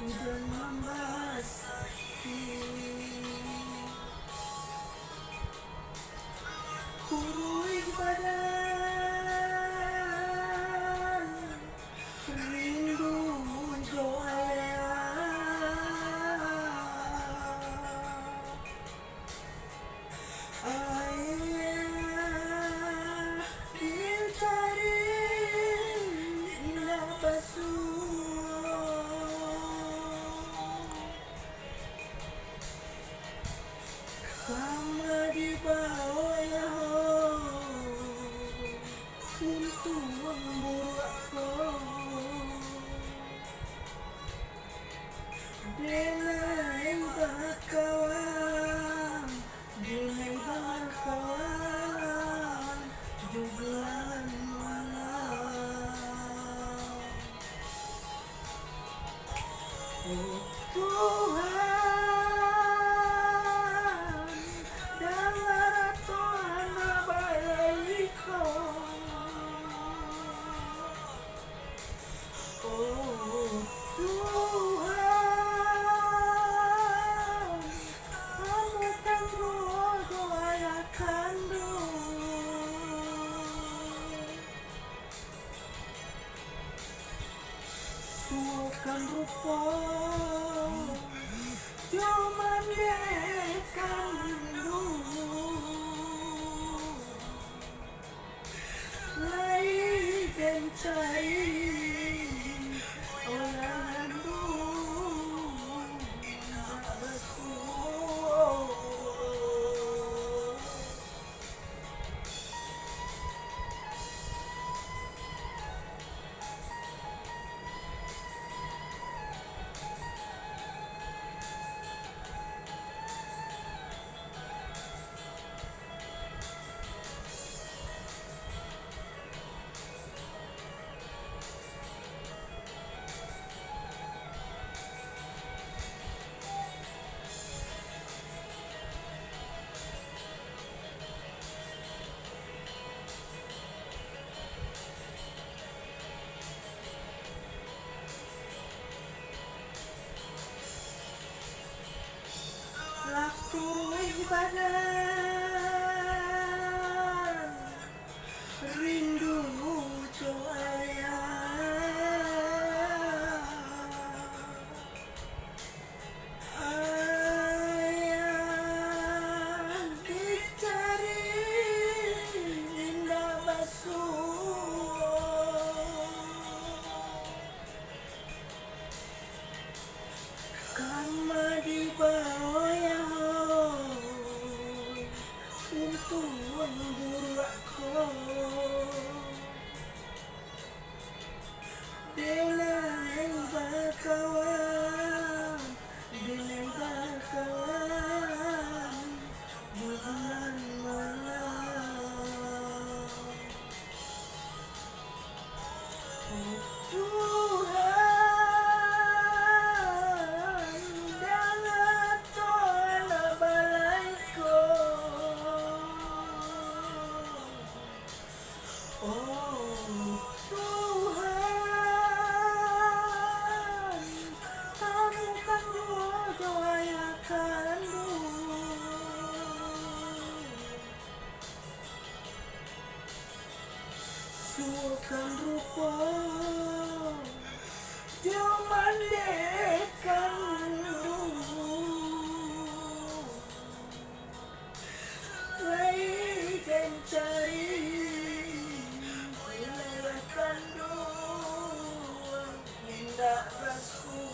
udah membasahi kurui badan rindu doanya ayah dicari indah basuh sama di bawah ya untuk memburu aku denai bakawan denai bakawan 7 bulan malam oh Tuhan dengar Tuhan balikku oh Tuhan amukan rogo ayah kandung sukan rupa cuman kandung lai dan cari orang kandung tak basuh kurui badan rindu doanya ayah dicari indah basuh kama di bawah ya untuk memburu aku denai bakawan 2 bulan malam oh Tuhan dengar Tuhan balikku oh Tuhan amukan rogo ayah kandung sukan rupa cuman kandung lai dan cari indah kandung indah basuh